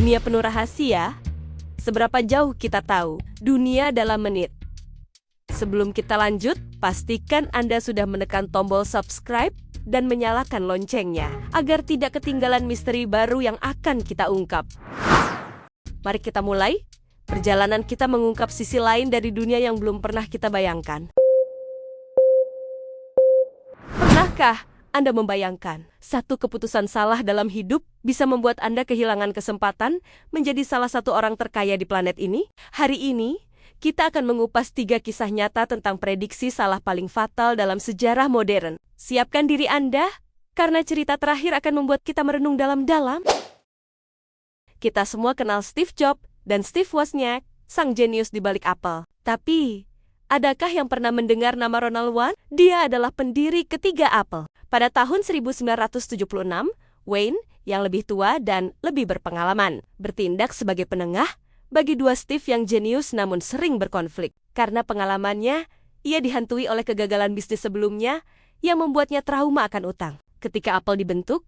Dunia penuh rahasia. Seberapa jauh kita tahu dunia dalam menit? Sebelum kita lanjut, pastikan Anda sudah menekan tombol subscribe dan menyalakan loncengnya agar tidak ketinggalan misteri baru yang akan kita ungkap. Mari kita mulai perjalanan kita mengungkap sisi lain dari dunia yang belum pernah kita bayangkan. Pernahkah Anda membayangkan satu keputusan salah dalam hidup bisa membuat Anda kehilangan kesempatan menjadi salah satu orang terkaya di planet ini? Hari ini, kita akan mengupas 3 kisah nyata tentang prediksi salah paling fatal dalam sejarah modern. Siapkan diri Anda, karena cerita terakhir akan membuat kita merenung dalam-dalam. Kita semua kenal Steve Jobs dan Steve Wozniak, sang jenius di balik Apple. Tapi, adakah yang pernah mendengar nama Ronald Wayne? Dia adalah pendiri ketiga Apple. Pada tahun 1976, Wayne, yang lebih tua dan lebih berpengalaman, bertindak sebagai penengah bagi dua Steve yang jenius namun sering berkonflik. Karena pengalamannya, ia dihantui oleh kegagalan bisnis sebelumnya yang membuatnya trauma akan utang. Ketika Apple dibentuk,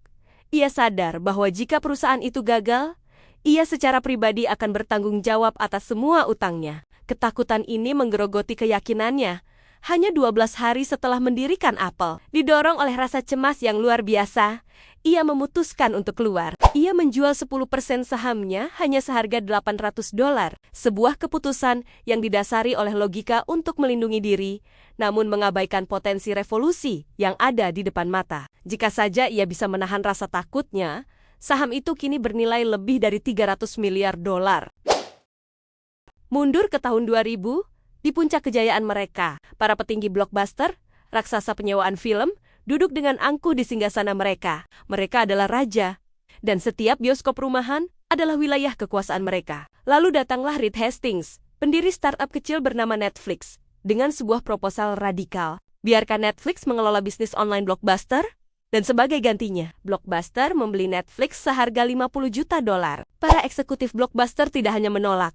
ia sadar bahwa jika perusahaan itu gagal, ia secara pribadi akan bertanggung jawab atas semua utangnya. Ketakutan ini menggerogoti keyakinannya. Hanya 12 hari setelah mendirikan Apple, didorong oleh rasa cemas yang luar biasa, ia memutuskan untuk keluar. Ia menjual 10% sahamnya hanya seharga $800. Sebuah keputusan yang didasari oleh logika untuk melindungi diri, namun mengabaikan potensi revolusi yang ada di depan mata. Jika saja ia bisa menahan rasa takutnya, saham itu kini bernilai lebih dari $300 miliar. Mundur ke tahun 2000, di puncak kejayaan mereka, para petinggi blockbuster, raksasa penyewaan film, duduk dengan angkuh di singgasana mereka. Mereka adalah raja, dan setiap bioskop rumahan adalah wilayah kekuasaan mereka. Lalu datanglah Reed Hastings, pendiri startup kecil bernama Netflix, dengan sebuah proposal radikal. Biarkan Netflix mengelola bisnis online Blockbuster, dan sebagai gantinya, Blockbuster membeli Netflix seharga $50 juta. Para eksekutif Blockbuster tidak hanya menolak,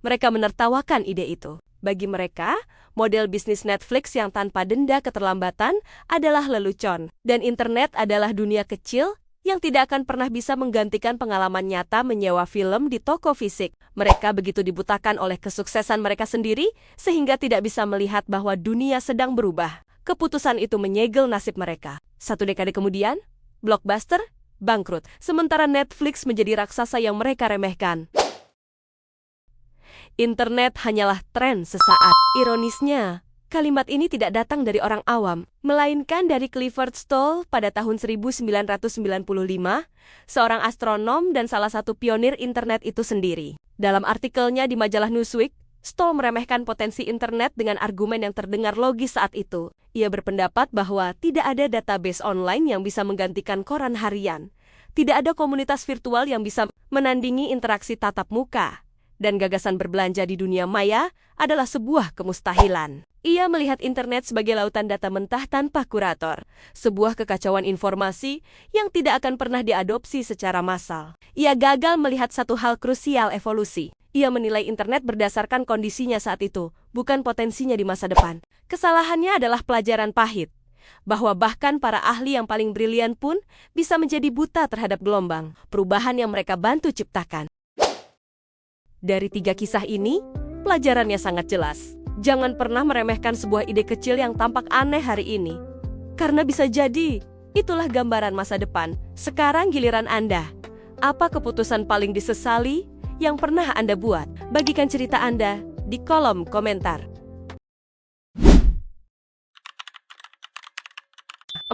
mereka menertawakan ide itu. Bagi mereka, model bisnis Netflix yang tanpa denda keterlambatan adalah lelucon, dan internet adalah dunia kecil yang tidak akan pernah bisa menggantikan pengalaman nyata menyewa film di toko fisik. Mereka begitu dibutakan oleh kesuksesan mereka sendiri, sehingga tidak bisa melihat bahwa dunia sedang berubah. Keputusan itu menyegel nasib mereka. 1 dekade kemudian, Blockbuster bangkrut, sementara Netflix menjadi raksasa yang mereka remehkan. Internet hanyalah tren sesaat. Ironisnya, kalimat ini tidak datang dari orang awam, melainkan dari Clifford Stoll pada tahun 1995, seorang astronom dan salah satu pionir internet itu sendiri. Dalam artikelnya di majalah Newsweek, Stoll meremehkan potensi internet dengan argumen yang terdengar logis saat itu. Ia berpendapat bahwa tidak ada database online yang bisa menggantikan koran harian. Tidak ada komunitas virtual yang bisa menandingi interaksi tatap muka. Dan gagasan berbelanja di dunia maya adalah sebuah kemustahilan. Ia melihat internet sebagai lautan data mentah tanpa kurator, sebuah kekacauan informasi yang tidak akan pernah diadopsi secara massal. Ia gagal melihat satu hal krusial evolusi. Ia menilai internet berdasarkan kondisinya saat itu, bukan potensinya di masa depan. Kesalahannya adalah pelajaran pahit, bahwa bahkan para ahli yang paling brilian pun bisa menjadi buta terhadap gelombang perubahan yang mereka bantu ciptakan. Dari 3 kisah ini, pelajarannya sangat jelas. Jangan pernah meremehkan sebuah ide kecil yang tampak aneh hari ini. Karena bisa jadi, itulah gambaran masa depan. Sekarang giliran Anda. Apa keputusan paling disesali yang pernah Anda buat? Bagikan cerita Anda di kolom komentar.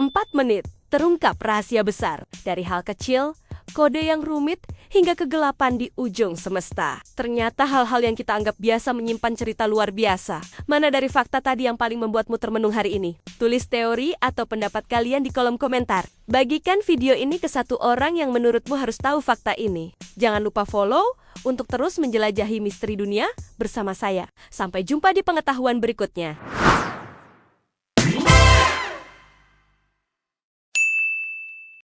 4 menit, terungkap rahasia besar. Dari hal kecil, kode yang rumit, hingga kegelapan di ujung semesta. Ternyata hal-hal yang kita anggap biasa menyimpan cerita luar biasa. Mana dari fakta tadi yang paling membuatmu termenung hari ini? Tulis teori atau pendapat kalian di kolom komentar. Bagikan video ini ke satu orang yang menurutmu harus tahu fakta ini. Jangan lupa follow untuk terus menjelajahi misteri dunia bersama saya. Sampai jumpa di pengetahuan berikutnya.